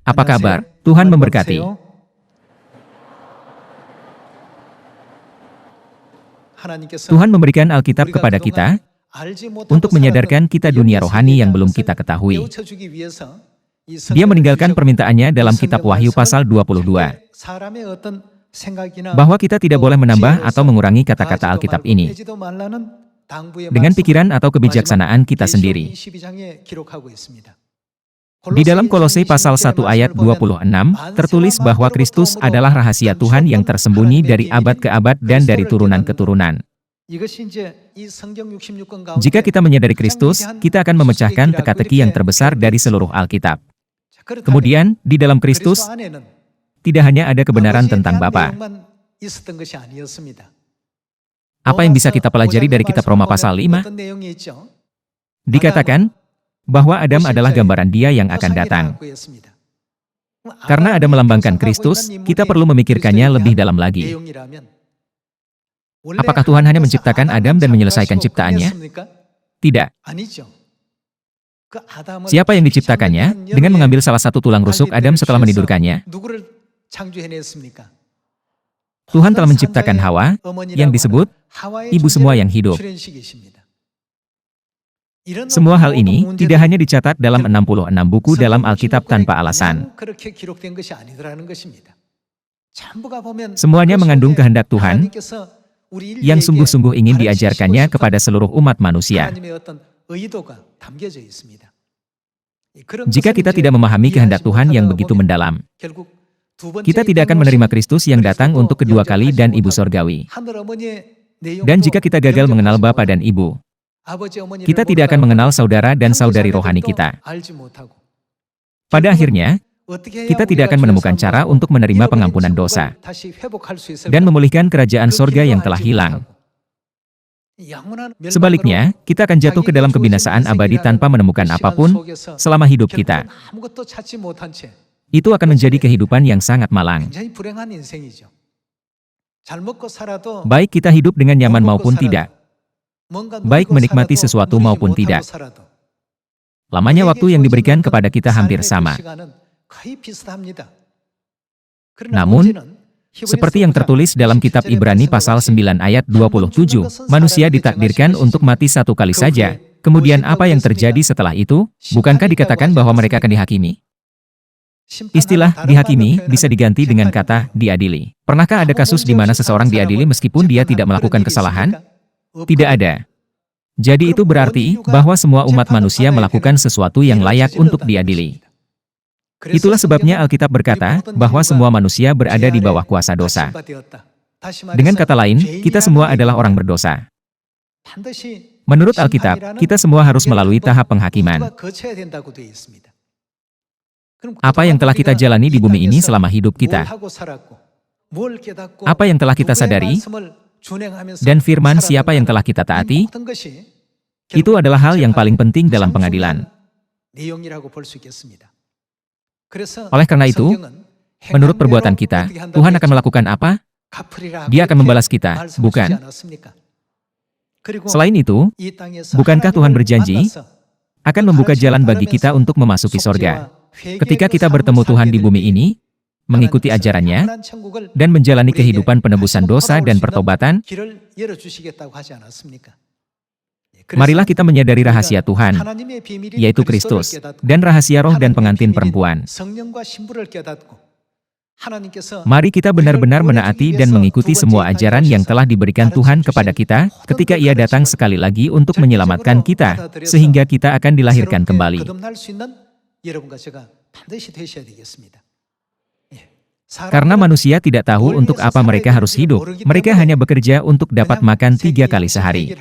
Apa kabar? Tuhan memberkati. Tuhan memberikan Alkitab kepada kita untuk menyadarkan kita dunia rohani yang belum kita ketahui. Dia meninggalkan permintaannya dalam kitab Wahyu pasal 22, bahwa kita tidak boleh menambah atau mengurangi kata-kata Alkitab ini dengan pikiran atau kebijaksanaan kita sendiri. Di dalam Kolose pasal 1 ayat 26, tertulis bahwa Kristus adalah rahasia Tuhan yang tersembunyi dari abad ke abad dan dari turunan ke turunan. Jika kita menyadari Kristus, kita akan memecahkan teka-teki yang terbesar dari seluruh Alkitab. Kemudian, di dalam Kristus, tidak hanya ada kebenaran tentang Bapa. Apa yang bisa kita pelajari dari kitab Roma pasal 5? Dikatakan bahwa Adam adalah gambaran Dia yang akan datang. Karena Adam melambangkan Kristus, kita perlu memikirkannya lebih dalam lagi. Apakah Tuhan hanya menciptakan Adam dan menyelesaikan ciptaannya? Tidak. Siapa yang diciptakannya dengan mengambil salah satu tulang rusuk Adam setelah menidurkannya? Tuhan telah menciptakan Hawa, yang disebut ibu semua yang hidup. Semua hal ini tidak hanya dicatat dalam 66 buku dalam Alkitab tanpa alasan. Semuanya mengandung kehendak Tuhan yang sungguh-sungguh ingin diajarkannya kepada seluruh umat manusia. Jika kita tidak memahami kehendak Tuhan yang begitu mendalam, kita tidak akan menerima Kristus yang datang untuk kedua kali dan Ibu Sorgawi. Dan jika kita gagal mengenal Bapa dan Ibu, kita tidak akan mengenal saudara dan saudari rohani kita. Pada akhirnya, kita tidak akan menemukan cara untuk menerima pengampunan dosa dan memulihkan kerajaan sorga yang telah hilang. Sebaliknya, kita akan jatuh ke dalam kebinasaan abadi tanpa menemukan apapun selama hidup kita. Itu akan menjadi kehidupan yang sangat malang. Baik kita hidup dengan nyaman maupun tidak, baik menikmati sesuatu maupun tidak, lamanya waktu yang diberikan kepada kita hampir sama. Namun, seperti yang tertulis dalam kitab Ibrani pasal 9 ayat 27, manusia ditakdirkan untuk mati satu kali saja. Kemudian apa yang terjadi setelah itu? Bukankah dikatakan bahwa mereka akan dihakimi? Istilah dihakimi bisa diganti dengan kata diadili. Pernahkah ada kasus di mana seseorang diadili meskipun dia tidak melakukan kesalahan? Tidak ada. Jadi itu berarti bahwa semua umat manusia melakukan sesuatu yang layak untuk diadili. Itulah sebabnya Alkitab berkata bahwa semua manusia berada di bawah kuasa dosa. Dengan kata lain, kita semua adalah orang berdosa. Menurut Alkitab, kita semua harus melalui tahap penghakiman. Apa yang telah kita jalani di bumi ini selama hidup kita? Apa yang telah kita sadari? Dan firman siapa yang telah kita taati? Itu adalah hal yang paling penting dalam pengadilan. Oleh karena itu, menurut perbuatan kita, Tuhan akan melakukan apa? Dia akan membalas kita, bukan? Selain itu, bukankah Tuhan berjanji akan membuka jalan bagi kita untuk memasuki sorga? Ketika kita bertemu Tuhan di bumi ini, mengikuti ajarannya, dan menjalani kehidupan penebusan dosa dan pertobatan, marilah kita menyadari rahasia Tuhan, yaitu Kristus, dan rahasia roh dan pengantin perempuan. Mari kita benar-benar menaati dan mengikuti semua ajaran yang telah diberikan Tuhan kepada kita, ketika Ia datang sekali lagi untuk menyelamatkan kita, sehingga kita akan dilahirkan kembali. Karena manusia tidak tahu untuk apa mereka harus hidup, mereka hanya bekerja untuk dapat makan 3 kali sehari.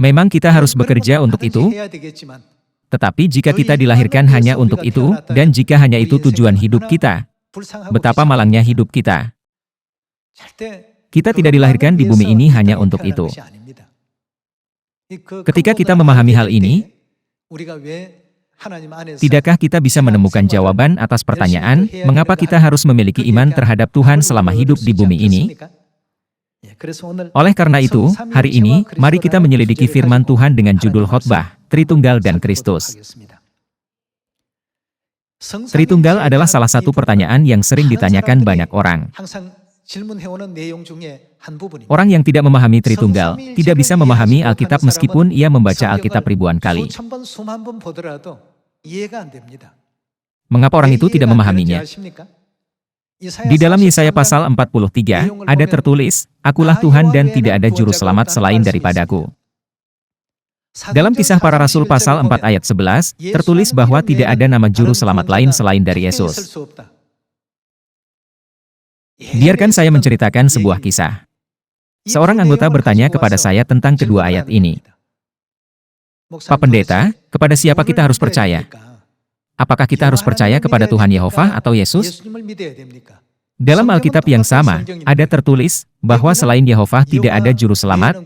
Memang kita harus bekerja untuk itu, tetapi jika kita dilahirkan hanya untuk itu, dan jika hanya itu tujuan hidup kita, betapa malangnya hidup kita. Kita tidak dilahirkan di bumi ini hanya untuk itu. Ketika kita memahami hal ini, tidakkah kita bisa menemukan jawaban atas pertanyaan, mengapa kita harus memiliki iman terhadap Tuhan selama hidup di bumi ini? Oleh karena itu, hari ini, mari kita menyelidiki firman Tuhan dengan judul khotbah, Tritunggal dan Kristus. Tritunggal adalah salah satu pertanyaan yang sering ditanyakan banyak orang. Orang yang tidak memahami Tritunggal tidak bisa memahami Alkitab meskipun ia membaca Alkitab ribuan kali. Mengapa orang itu tidak memahaminya? Di dalam Yesaya pasal 43, ada tertulis, "Akulah Tuhan dan tidak ada juru selamat selain daripadaku." Dalam Kisah Para Rasul pasal 4 ayat 11, tertulis bahwa tidak ada nama juru selamat lain selain dari Yesus. Biarkan saya menceritakan sebuah kisah. Seorang anggota bertanya kepada saya tentang kedua ayat ini. Pak Pendeta, kepada siapa kita harus percaya? Apakah kita harus percaya kepada Tuhan Yehova atau Yesus? Dalam Alkitab yang sama, ada tertulis bahwa selain Yehova tidak ada juru selamat,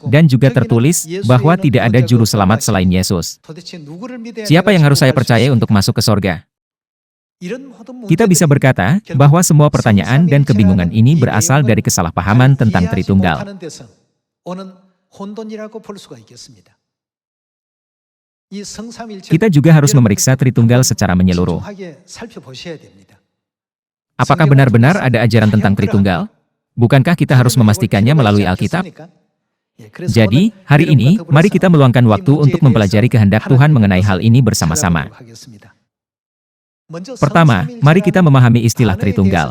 dan juga tertulis bahwa tidak ada juru selamat selain Yesus. Siapa yang harus saya percaya untuk masuk ke sorga? Kita bisa berkata bahwa semua pertanyaan dan kebingungan ini berasal dari kesalahpahaman tentang Tritunggal. Kita juga harus memeriksa Tritunggal secara menyeluruh. Apakah benar-benar ada ajaran tentang Tritunggal? Bukankah kita harus memastikannya melalui Alkitab? Jadi, hari ini, mari kita meluangkan waktu untuk mempelajari kehendak Tuhan mengenai hal ini bersama-sama. Pertama, mari kita memahami istilah Tritunggal.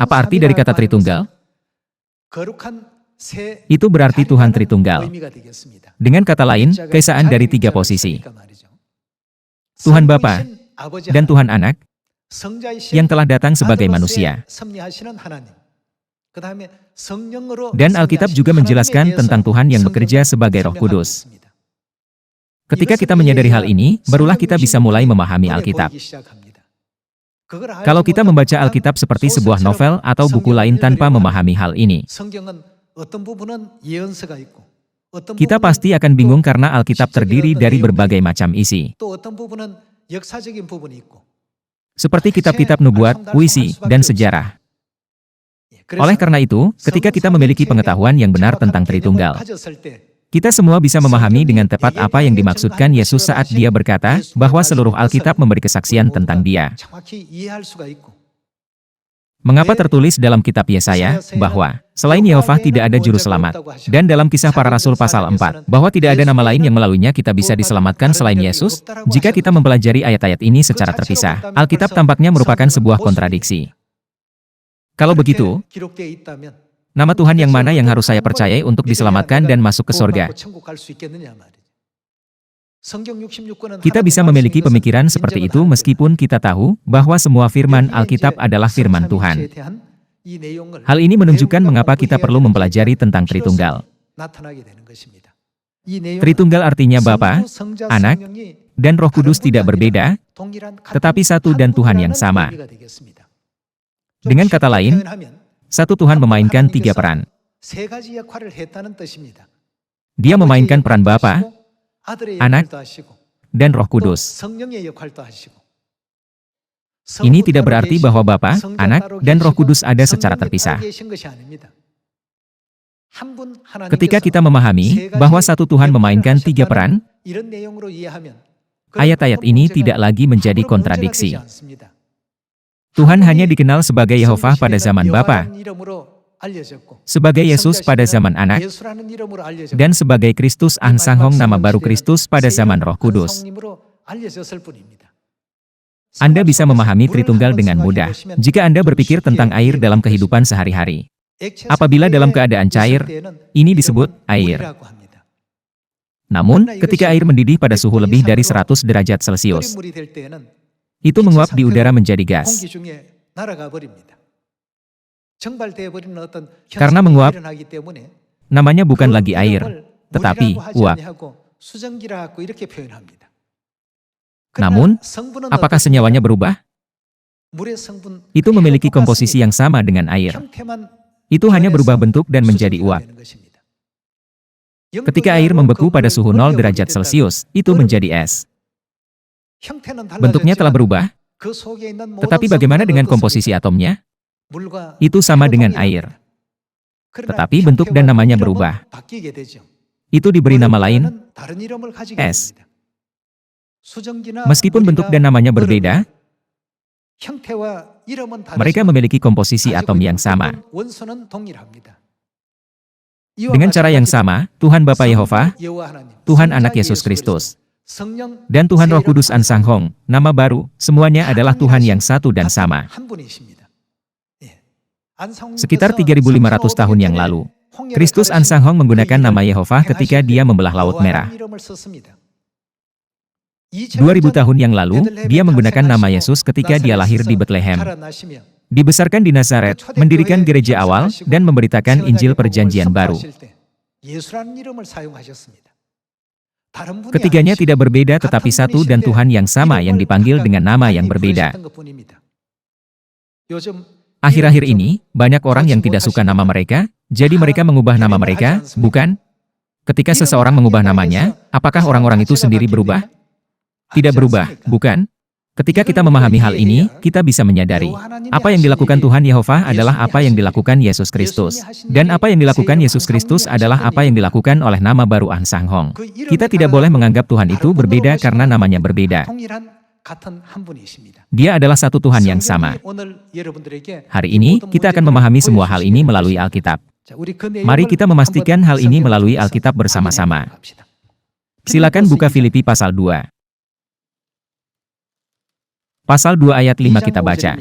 Apa arti dari kata Tritunggal? Itu berarti Tuhan Tritunggal. Dengan kata lain, keesaan dari tiga posisi. Tuhan Bapa dan Tuhan Anak yang telah datang sebagai manusia. Dan Alkitab juga menjelaskan tentang Tuhan yang bekerja sebagai Roh Kudus. Ketika kita menyadari hal ini, barulah kita bisa mulai memahami Alkitab. Kalau kita membaca Alkitab seperti sebuah novel atau buku lain tanpa memahami hal ini, kita pasti akan bingung karena Alkitab terdiri dari berbagai macam isi. Seperti kitab-kitab nubuat, puisi, dan sejarah. Oleh karena itu, ketika kita memiliki pengetahuan yang benar tentang Tritunggal, kita semua bisa memahami dengan tepat apa yang dimaksudkan Yesus saat dia berkata bahwa seluruh Alkitab memberi kesaksian tentang dia. Mengapa tertulis dalam kitab Yesaya bahwa selain Yehova tidak ada juru selamat, dan dalam Kisah Para Rasul pasal 4 bahwa tidak ada nama lain yang melaluinya kita bisa diselamatkan selain Yesus? Jika kita mempelajari ayat-ayat ini secara terpisah, Alkitab tampaknya merupakan sebuah kontradiksi. Kalau begitu, nama Tuhan yang mana yang harus saya percayai untuk diselamatkan dan masuk ke sorga? Kita bisa memiliki pemikiran seperti itu meskipun kita tahu bahwa semua firman Alkitab adalah firman Tuhan. Hal ini menunjukkan mengapa kita perlu mempelajari tentang Tritunggal. Tritunggal artinya Bapa, Anak, dan Roh Kudus tidak berbeda, tetapi satu dan Tuhan yang sama. Dengan kata lain, satu Tuhan memainkan tiga peran. Dia memainkan peran Bapa, Anak, dan Roh Kudus. Ini tidak berarti bahwa Bapa, Anak, dan Roh Kudus ada secara terpisah. Ketika kita memahami bahwa satu Tuhan memainkan tiga peran, ayat-ayat ini tidak lagi menjadi kontradiksi. Tuhan hanya dikenal sebagai Yehova pada zaman Bapa, sebagai Yesus pada zaman Anak, dan sebagai Kristus Angsanghong nama baru Kristus pada zaman Roh Kudus. Anda bisa memahami Tritunggal dengan mudah jika Anda berpikir tentang air dalam kehidupan sehari-hari. Apabila dalam keadaan cair, ini disebut air. Namun, ketika air mendidih pada suhu lebih dari 100 derajat Celcius, itu menguap di udara menjadi gas. Karena menguap, namanya bukan lagi air, tetapi uap. Namun, apakah senyawanya berubah? Itu memiliki komposisi yang sama dengan air. Itu hanya berubah bentuk dan menjadi uap. Ketika air membeku pada suhu 0 derajat Celcius, itu menjadi es. Bentuknya telah berubah, tetapi bagaimana dengan komposisi atomnya? Itu sama dengan air. Tetapi bentuk dan namanya berubah. Itu diberi nama lain, es. Meskipun bentuk dan namanya berbeda, mereka memiliki komposisi atom yang sama. Dengan cara yang sama, Tuhan Bapa Yehova, Tuhan Anak Yesus Kristus, dan Tuhan Roh Kudus An-Sang-Hong, nama baru, semuanya adalah Tuhan yang satu dan sama. Sekitar 3.500 tahun yang lalu, Kristus An-Sang-Hong menggunakan nama Yehova ketika dia membelah Laut Merah. 2000 tahun yang lalu, dia menggunakan nama Yesus ketika dia lahir di Bethlehem. Dibesarkan di Nazaret, mendirikan gereja awal, dan memberitakan Injil Perjanjian Baru. Ketiganya tidak berbeda tetapi satu dan Tuhan yang sama yang dipanggil dengan nama yang berbeda. Akhir-akhir ini, banyak orang yang tidak suka nama mereka, jadi mereka mengubah nama mereka, bukan? Ketika seseorang mengubah namanya, apakah orang-orang itu sendiri berubah? Tidak berubah, bukan? Ketika kita memahami hal ini, kita bisa menyadari, apa yang dilakukan Tuhan Yehova adalah apa yang dilakukan Yesus Kristus. Dan apa yang dilakukan Yesus Kristus adalah apa yang dilakukan oleh nama baru An-Sang-Hong. Kita tidak boleh menganggap Tuhan itu berbeda karena namanya berbeda. Dia adalah satu Tuhan yang sama. Hari ini, kita akan memahami semua hal ini melalui Alkitab. Mari kita memastikan hal ini melalui Alkitab bersama-sama. Silakan buka Filipi pasal 2. Pasal 2 ayat 5 kita baca.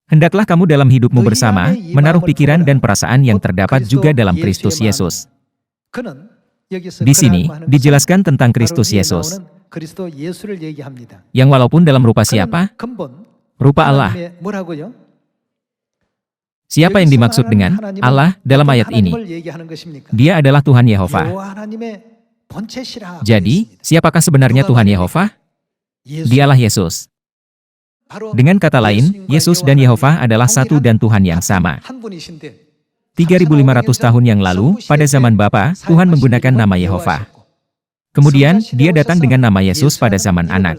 Hendaklah kamu dalam hidupmu bersama, menaruh pikiran dan perasaan yang terdapat juga dalam Kristus Yesus. Di sini, dijelaskan tentang Kristus Yesus. Yang walaupun dalam rupa siapa? Rupa Allah. Siapa yang dimaksud dengan Allah dalam ayat ini? Dia adalah Tuhan Yehova. Jadi, siapakah sebenarnya Tuhan Yehova? Dialah Yesus. Dengan kata lain, Yesus dan Yehova adalah satu dan Tuhan yang sama. 3.500 tahun yang lalu, pada zaman Bapa, Tuhan menggunakan nama Yehova. Kemudian, dia datang dengan nama Yesus pada zaman Anak.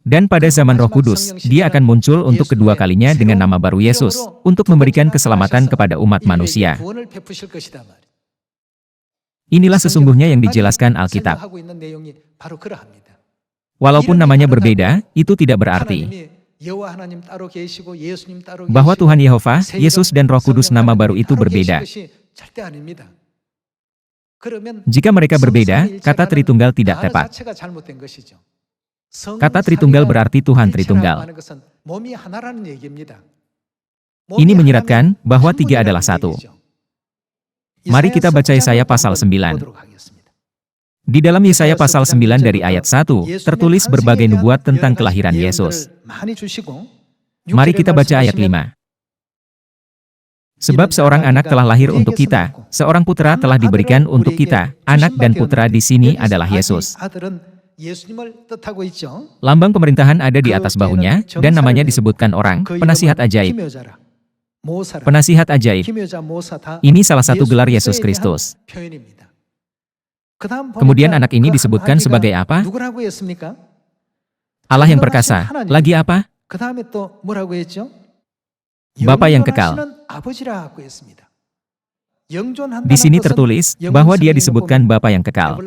Dan pada zaman Roh Kudus, dia akan muncul untuk kedua kalinya dengan nama baru Yesus, untuk memberikan keselamatan kepada umat manusia. Inilah sesungguhnya yang dijelaskan Alkitab. Walaupun namanya berbeda, itu tidak berarti bahwa Tuhan Yehova, Yesus dan Roh Kudus nama baru itu berbeda. Jika mereka berbeda, kata Tritunggal tidak tepat. Kata Tritunggal berarti Tuhan Tritunggal. Ini menyiratkan bahwa tiga adalah satu. Mari kita baca Yesaya pasal 9. Di dalam Yesaya pasal 9 dari ayat 1, tertulis berbagai nubuat tentang kelahiran Yesus. Mari kita baca ayat 5. Sebab seorang anak telah lahir untuk kita, seorang putra telah diberikan untuk kita, anak dan putra di sini adalah Yesus. Lambang pemerintahan ada di atas bahunya, dan namanya disebutkan orang, penasihat ajaib. Penasihat ajaib. Ini salah satu gelar Yesus Kristus. Kemudian anak ini disebutkan sebagai apa? Allah yang perkasa. Lagi apa? Bapa yang kekal. Di sini tertulis bahwa dia disebutkan Bapa yang kekal.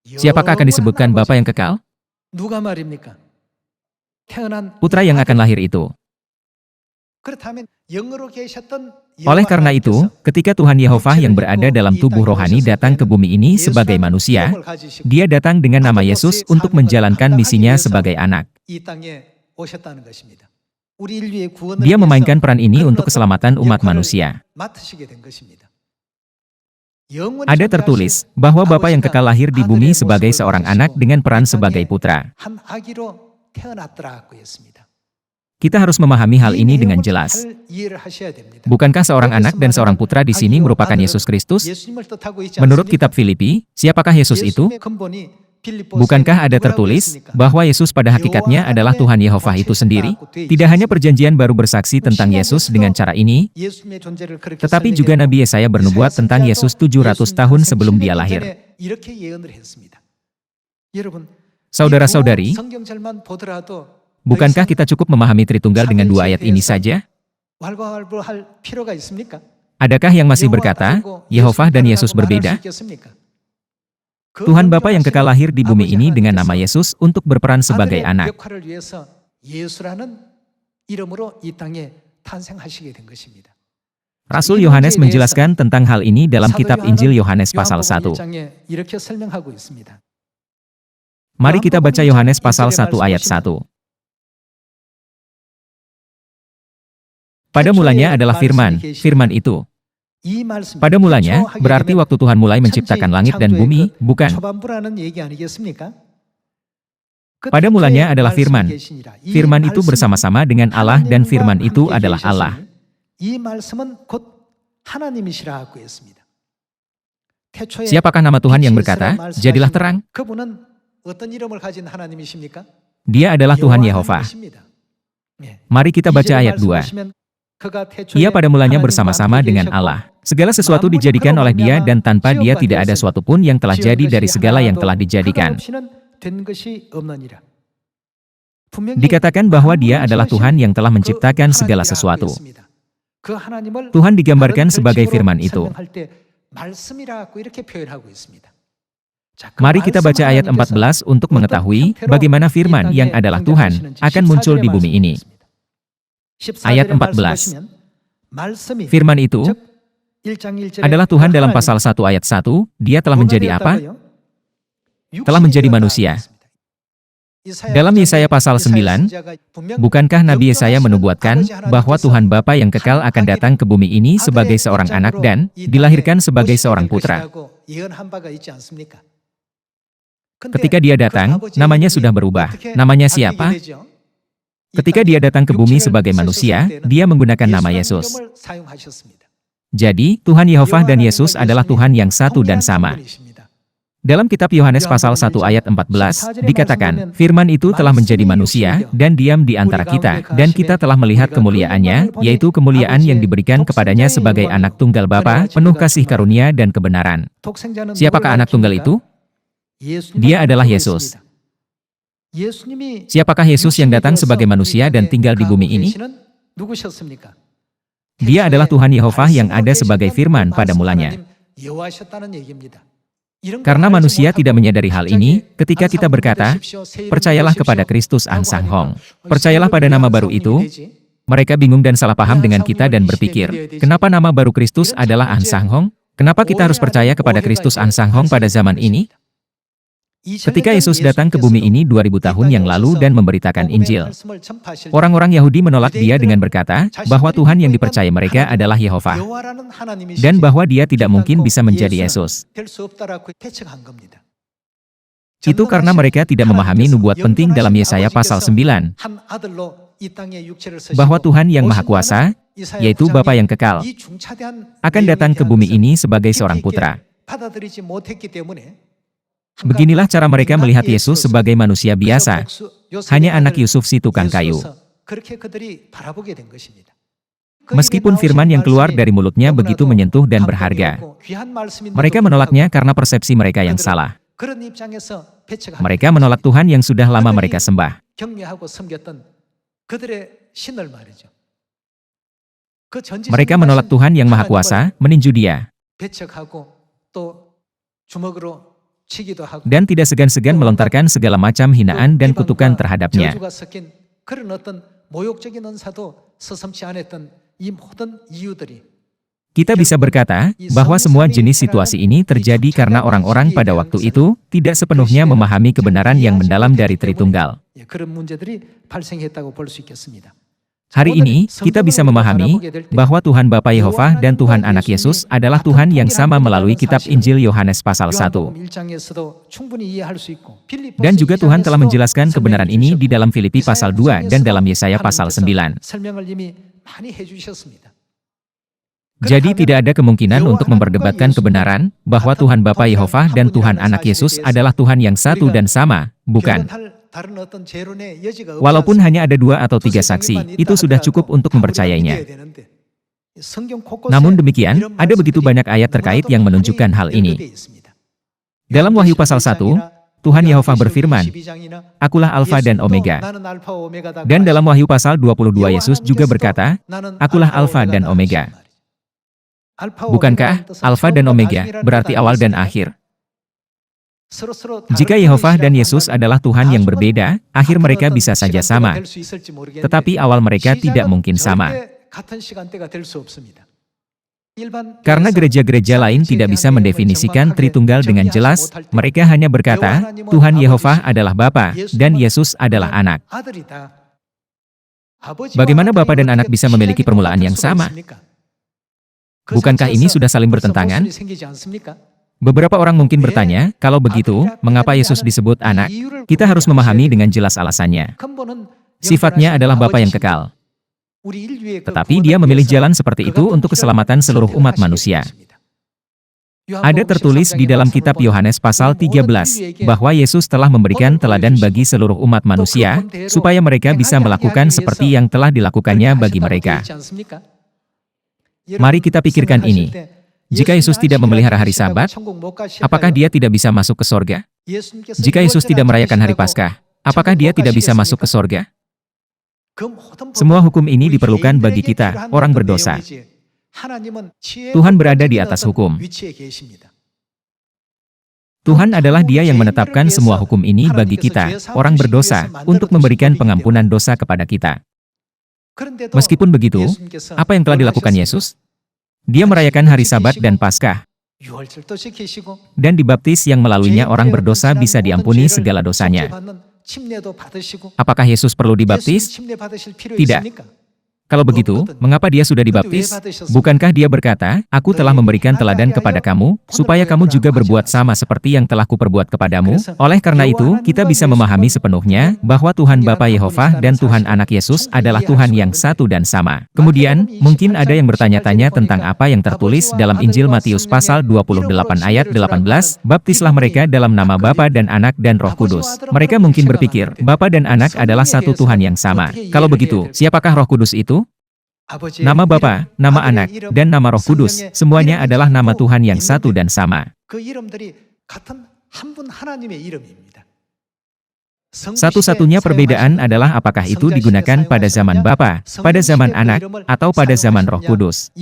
Siapakah akan disebutkan Bapa yang kekal? Putra yang akan lahir itu. Oleh karena itu, ketika Tuhan Yehova yang berada dalam tubuh rohani datang ke bumi ini sebagai manusia, dia datang dengan nama Yesus untuk menjalankan misinya sebagai anak. Dia memainkan peran ini untuk keselamatan umat manusia. Ada tertulis bahwa Bapa yang kekal lahir di bumi sebagai seorang anak dengan peran sebagai putra. Kita harus memahami hal ini dengan jelas. Bukankah seorang anak dan seorang putra di sini merupakan Yesus Kristus? Menurut kitab Filipi, siapakah Yesus itu? Bukankah ada tertulis bahwa Yesus pada hakikatnya adalah Tuhan Yehova itu sendiri? Tidak hanya Perjanjian Baru bersaksi tentang Yesus dengan cara ini, tetapi juga Nabi Yesaya bernubuat tentang Yesus 700 tahun sebelum dia lahir. Saudara-saudari, bukankah kita cukup memahami Tritunggal dengan dua ayat ini saja? Adakah yang masih berkata, Yehova dan Yesus berbeda? Tuhan Bapa yang kekal lahir di bumi ini dengan nama Yesus untuk berperan sebagai anak. Rasul Yohanes menjelaskan tentang hal ini dalam kitab Injil Yohanes pasal 1. Mari kita baca Yohanes pasal 1 ayat 1. Pada mulanya adalah firman, firman itu. Pada mulanya, berarti waktu Tuhan mulai menciptakan langit dan bumi, bukan? Pada mulanya adalah firman. Firman itu bersama-sama dengan Allah dan firman itu adalah Allah. Siapakah nama Tuhan yang berkata, jadilah terang? Dia adalah Tuhan Yehova. Mari kita baca ayat 2. Ia pada mulanya bersama-sama dengan Allah. Segala sesuatu dijadikan oleh Dia dan tanpa Dia tidak ada suatu pun yang telah jadi dari segala yang telah dijadikan. Dikatakan bahwa Dia adalah Tuhan yang telah menciptakan segala sesuatu. Tuhan digambarkan sebagai firman itu. Mari kita baca ayat 14 untuk mengetahui bagaimana firman yang adalah Tuhan akan muncul di bumi ini. Ayat 14. Firman itu adalah Tuhan dalam pasal 1 ayat 1, Dia telah menjadi apa? Telah menjadi manusia. Dalam Yesaya pasal 9, bukankah Nabi Yesaya menubuatkan bahwa Tuhan Bapa yang kekal akan datang ke bumi ini sebagai seorang anak dan dilahirkan sebagai seorang putra? Ketika Dia datang, namanya sudah berubah. Namanya siapa? Ketika Dia datang ke bumi sebagai manusia, Dia menggunakan nama Yesus. Jadi, Tuhan Yehova dan Yesus adalah Tuhan yang satu dan sama. Dalam kitab Yohanes pasal 1 ayat 14, dikatakan, firman itu telah menjadi manusia dan diam di antara kita, dan kita telah melihat kemuliaannya, yaitu kemuliaan yang diberikan kepadanya sebagai anak tunggal Bapa, penuh kasih karunia dan kebenaran. Siapakah anak tunggal itu? Dia adalah Yesus. Siapakah Yesus yang datang sebagai manusia dan tinggal di bumi ini? Dia adalah Tuhan Yehova yang ada sebagai firman pada mulanya. Karena manusia tidak menyadari hal ini, ketika kita berkata, percayalah kepada Kristus Ang Sang Hong, percayalah pada nama baru itu, mereka bingung dan salah paham dengan kita dan berpikir, kenapa nama baru Kristus adalah Ang Sang Hong? Kenapa kita harus percaya kepada Kristus Ang Sang Hong pada zaman ini? Ketika Yesus datang ke bumi ini 2000 tahun yang lalu dan memberitakan Injil, orang-orang Yahudi menolak Dia dengan berkata bahwa Tuhan yang dipercaya mereka adalah Yehova, dan bahwa Dia tidak mungkin bisa menjadi Yesus. Itu karena mereka tidak memahami nubuat penting dalam Yesaya pasal 9, bahwa Tuhan yang Maha Kuasa, yaitu Bapa yang kekal, akan datang ke bumi ini sebagai seorang putra. Beginilah cara mereka melihat Yesus sebagai manusia biasa, hanya anak Yusuf si tukang kayu. Meskipun firman yang keluar dari mulutnya begitu menyentuh dan berharga, mereka menolaknya karena persepsi mereka yang salah. Mereka menolak Tuhan yang sudah lama mereka sembah. Mereka menolak Tuhan yang Maha Kuasa, meninju Dia, dan tidak segan-segan melontarkan segala macam hinaan dan kutukan terhadapnya. Kita bisa berkata bahwa semua jenis situasi ini terjadi karena orang-orang pada waktu itu tidak sepenuhnya memahami kebenaran yang mendalam dari Tritunggal. Hari ini, kita bisa memahami bahwa Tuhan Bapa Yehova dan Tuhan Anak Yesus adalah Tuhan yang sama melalui kitab Injil Yohanes pasal 1. Dan juga Tuhan telah menjelaskan kebenaran ini di dalam Filipi pasal 2 dan dalam Yesaya pasal 9. Jadi tidak ada kemungkinan untuk memperdebatkan kebenaran bahwa Tuhan Bapa Yehova dan Tuhan Anak Yesus adalah Tuhan yang satu dan sama, bukan? Walaupun hanya ada 2 atau 3 saksi, itu sudah cukup untuk mempercayainya. Namun demikian, ada begitu banyak ayat terkait yang menunjukkan hal ini. Dalam Wahyu pasal 1, Tuhan Yehova berfirman, Akulah Alfa dan Omega. Dan dalam Wahyu pasal 22 Yesus juga berkata, Akulah Alfa dan Omega. Bukankah Alfa dan Omega berarti awal dan akhir? Jika Yehova dan Yesus adalah Tuhan yang berbeda, akhir mereka bisa saja sama. Tetapi awal mereka tidak mungkin sama. Karena gereja-gereja lain tidak bisa mendefinisikan Tritunggal dengan jelas, mereka hanya berkata, Tuhan Yehova adalah Bapa, dan Yesus adalah Anak. Bagaimana Bapa dan Anak bisa memiliki permulaan yang sama? Bukankah ini sudah saling bertentangan? Beberapa orang mungkin bertanya, kalau begitu, mengapa Yesus disebut anak? Kita harus memahami dengan jelas alasannya. Sifatnya adalah Bapa yang kekal. Tetapi dia memilih jalan seperti itu untuk keselamatan seluruh umat manusia. Ada tertulis di dalam kitab Yohanes pasal 13, bahwa Yesus telah memberikan teladan bagi seluruh umat manusia, supaya mereka bisa melakukan seperti yang telah dilakukannya bagi mereka. Mari kita pikirkan ini. Jika Yesus tidak memelihara hari Sabat, apakah dia tidak bisa masuk ke sorga? Jika Yesus tidak merayakan hari Paskah, apakah dia tidak bisa masuk ke sorga? Semua hukum ini diperlukan bagi kita, orang berdosa. Tuhan berada di atas hukum. Tuhan adalah Dia yang menetapkan semua hukum ini bagi kita, orang berdosa, untuk memberikan pengampunan dosa kepada kita. Meskipun begitu, apa yang telah dilakukan Yesus? Dia merayakan hari Sabat dan Paskah, dan dibaptis yang melaluinya orang berdosa bisa diampuni segala dosanya. Apakah Yesus perlu dibaptis? Tidak. Kalau begitu, mengapa dia sudah dibaptis? Bukankah dia berkata, Aku telah memberikan teladan kepada kamu, supaya kamu juga berbuat sama seperti yang telah kuperbuat kepadamu? Oleh karena itu, kita bisa memahami sepenuhnya, bahwa Tuhan Bapa Yehova dan Tuhan Anak Yesus adalah Tuhan yang satu dan sama. Kemudian, mungkin ada yang bertanya-tanya tentang apa yang tertulis dalam Injil Matius pasal 28 ayat 18, Baptislah mereka dalam nama Bapa dan Anak dan Roh Kudus. Mereka mungkin berpikir, Bapa dan Anak adalah satu Tuhan yang sama. Kalau begitu, siapakah Roh Kudus itu? Nama Bapa, nama Anak, dan nama Roh Kudus, semuanya adalah nama Tuhan yang satu dan sama. Satu-satunya perbedaan adalah apakah itu digunakan pada zaman Bapa, pada zaman Anak, atau pada zaman Roh Kudus.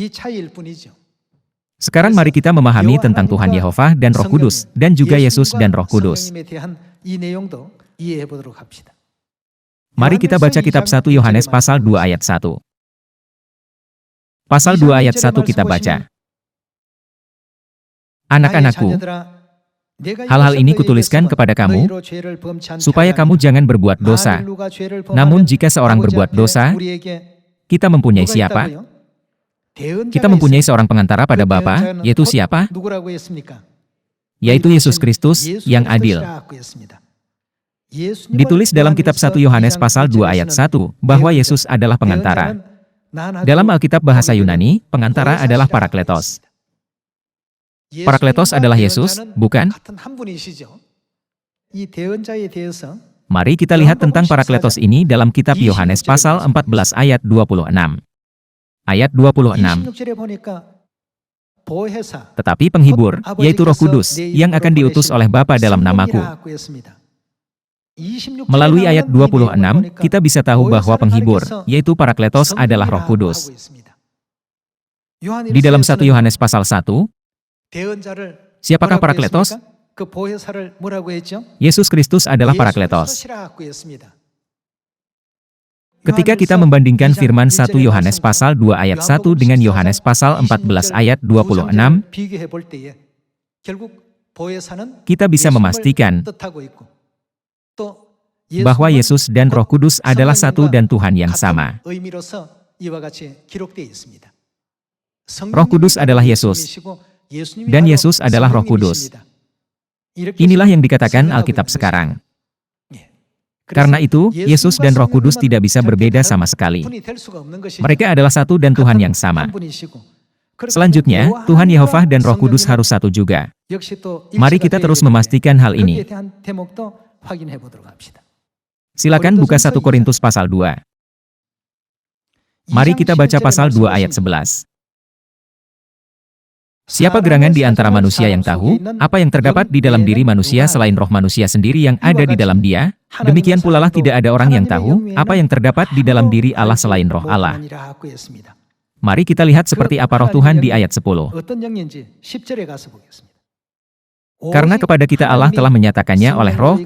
Sekarang mari kita memahami tentang Tuhan Yehova dan Roh Kudus, dan juga Yesus dan Roh Kudus. Mari kita baca kitab 1 Yohanes pasal 2 ayat 1. Pasal 2 ayat 1 kita baca. Anak-anakku, hal-hal ini kutuliskan kepada kamu, supaya kamu jangan berbuat dosa. Namun jika seorang berbuat dosa, kita mempunyai siapa? Kita mempunyai seorang pengantara pada Bapa, yaitu siapa? Yaitu Yesus Kristus, yang adil. Ditulis dalam kitab 1 Yohanes pasal 2 ayat 1, bahwa Yesus adalah pengantara. Dalam Alkitab bahasa Yunani, pengantara adalah Parakletos. Parakletos adalah Yesus, bukan? Mari kita lihat tentang Parakletos ini dalam kitab Yohanes pasal 14 ayat 26. Ayat 26. Tetapi penghibur, yaitu Roh Kudus, yang akan diutus oleh Bapa dalam namaku. Melalui ayat 26, kita bisa tahu bahwa penghibur, yaitu Parakletos adalah Roh Kudus. Di dalam 1 Yohanes pasal 1, siapakah Parakletos? Yesus Kristus adalah Parakletos. Ketika kita membandingkan firman 1 Yohanes pasal 2 ayat 1 dengan Yohanes pasal 14 ayat 26, kita bisa memastikan bahwa Yesus dan Roh Kudus adalah satu dan Tuhan yang sama. Roh Kudus adalah Yesus, dan Yesus adalah Roh Kudus. Inilah yang dikatakan Alkitab sekarang. Karena itu, Yesus dan Roh Kudus tidak bisa berbeda sama sekali. Mereka adalah satu dan Tuhan yang sama. Selanjutnya, Tuhan Yehova dan Roh Kudus harus satu juga. Mari kita terus memastikan hal ini. Silakan buka 1 Korintus pasal 2. Mari kita baca pasal 2 ayat 11. Siapa gerangan di antara manusia yang tahu, apa yang terdapat di dalam diri manusia selain roh manusia sendiri yang ada di dalam dia? Demikian pula lah tidak ada orang yang tahu, apa yang terdapat di dalam diri Allah selain roh Allah. Mari kita lihat seperti apa roh Tuhan di ayat 10. Karena kepada kita Allah telah menyatakannya oleh Roh,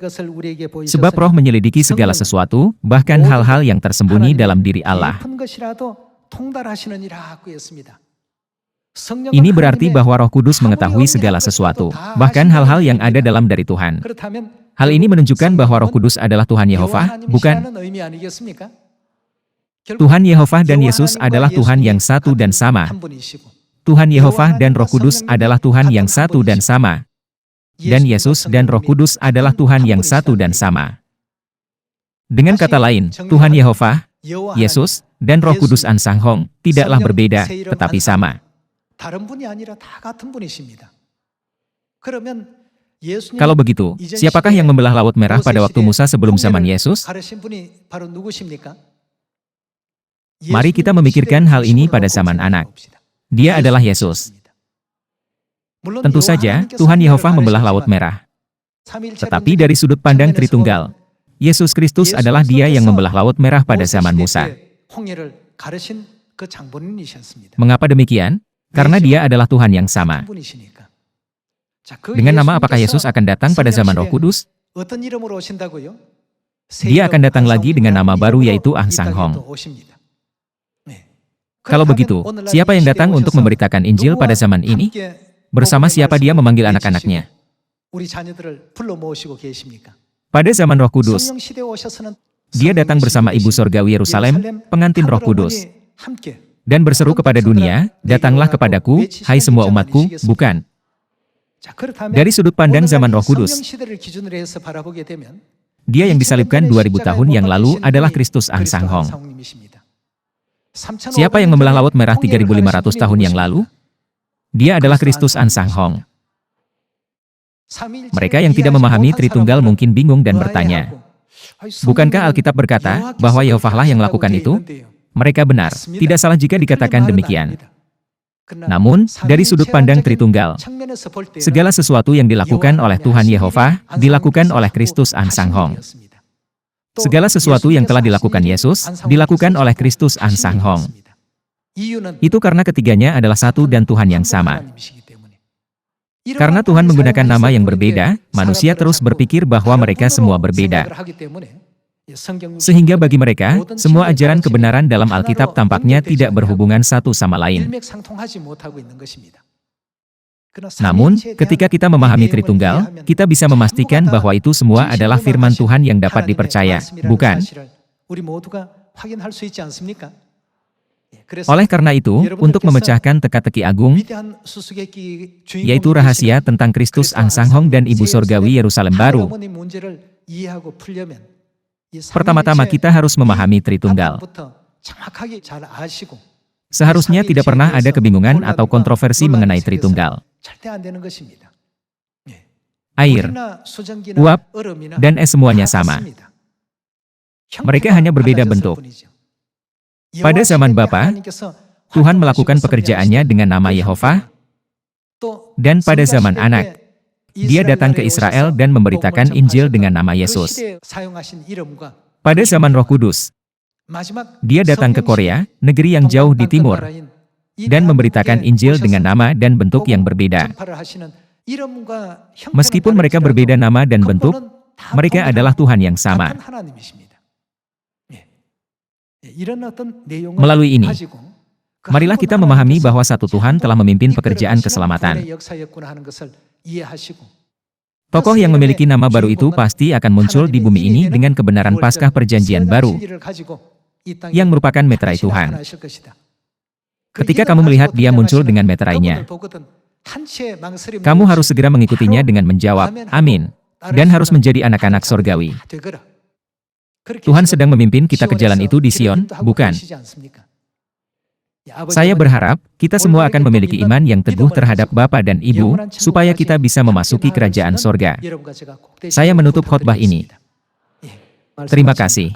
sebab Roh menyelidiki segala sesuatu, bahkan hal-hal yang tersembunyi dalam diri Allah. Ini berarti bahwa Roh Kudus mengetahui segala sesuatu, bahkan hal-hal yang ada dalam dari Tuhan. Hal ini menunjukkan bahwa Roh Kudus adalah Tuhan Yehova, bukan? Tuhan Yehova dan Yesus adalah Tuhan yang satu dan sama. Tuhan Yehova dan Roh Kudus adalah Tuhan yang satu dan sama. Dan Yesus dan Roh Kudus adalah Tuhan yang satu dan sama. Dengan kata lain, Tuhan Yehova, Yesus, dan Roh Kudus Ansanghong tidaklah berbeda, tetapi sama. Kalau begitu, siapakah yang membelah Laut Merah pada waktu Musa sebelum zaman Yesus? Mari kita memikirkan hal ini pada zaman anak. Dia adalah Yesus. Tentu saja, Tuhan Yehova membelah Laut Merah. Tetapi dari sudut pandang Tritunggal, Yesus Kristus adalah Dia yang membelah Laut Merah pada zaman Musa. Mengapa demikian? Karena Dia adalah Tuhan yang sama. Dengan nama apakah Yesus akan datang pada zaman Roh Kudus? Dia akan datang lagi dengan nama baru yaitu Ansanghong. Kalau begitu, siapa yang datang untuk memberitakan Injil pada zaman ini? Bersama siapa Dia memanggil anak-anaknya? Pada zaman Roh Kudus, Dia datang bersama Ibu Sorgawi Yerusalem, pengantin Roh Kudus, dan berseru kepada dunia, "Datanglah kepadaku, hai semua umatku," bukan? Dari sudut pandang zaman Roh Kudus, Dia yang disalibkan 2000 tahun yang lalu adalah Kristus Ansanghong. Siapa yang membelah Laut Merah 3500 tahun yang lalu? Dia adalah Kristus Ansanghong. Mereka yang tidak memahami Tritunggal mungkin bingung dan bertanya, bukankah Alkitab berkata bahwa Yehova lah yang melakukan itu? Mereka benar, tidak salah jika dikatakan demikian. Namun, dari sudut pandang Tritunggal, segala sesuatu yang dilakukan oleh Tuhan Yehova, dilakukan oleh Kristus Ansanghong. Segala sesuatu yang telah dilakukan Yesus, dilakukan oleh Kristus Ansanghong. Itu karena ketiganya adalah satu dan Tuhan yang sama. Karena Tuhan menggunakan nama yang berbeda, manusia terus berpikir bahwa mereka semua berbeda. Sehingga bagi mereka, semua ajaran kebenaran dalam Alkitab tampaknya tidak berhubungan satu sama lain. Namun, ketika kita memahami Tritunggal, kita bisa memastikan bahwa itu semua adalah firman Tuhan yang dapat dipercaya, bukan? Oleh karena itu, untuk memecahkan teka-teki agung, yaitu rahasia tentang Kristus Ansanghong dan Ibu Sorgawi Yerusalem baru, pertama-tama kita harus memahami Tritunggal. Seharusnya tidak pernah ada kebingungan atau kontroversi mengenai Tritunggal. Air, uap, dan es semuanya sama. Mereka hanya berbeda bentuk. Pada zaman Bapa, Tuhan melakukan pekerjaannya dengan nama Yehova, dan pada zaman Anak, Dia datang ke Israel dan memberitakan Injil dengan nama Yesus. Pada zaman Roh Kudus, Dia datang ke Korea, negeri yang jauh di timur, dan memberitakan Injil dengan nama dan bentuk yang berbeda. Meskipun mereka berbeda nama dan bentuk, mereka adalah Tuhan yang sama. Melalui ini, marilah kita memahami bahwa satu Tuhan telah memimpin pekerjaan keselamatan. Tokoh yang memiliki nama baru itu pasti akan muncul di bumi ini dengan kebenaran Paskah Perjanjian Baru, yang merupakan meterai Tuhan. Ketika kamu melihat Dia muncul dengan meterainya, kamu harus segera mengikutinya dengan menjawab, "Amin," dan harus menjadi anak-anak sorgawi. Tuhan sedang memimpin kita ke jalan itu di Sion, bukan? Saya berharap kita semua akan memiliki iman yang teguh terhadap Bapa dan Ibu, supaya kita bisa memasuki kerajaan sorga. Saya menutup khotbah ini. Terima kasih.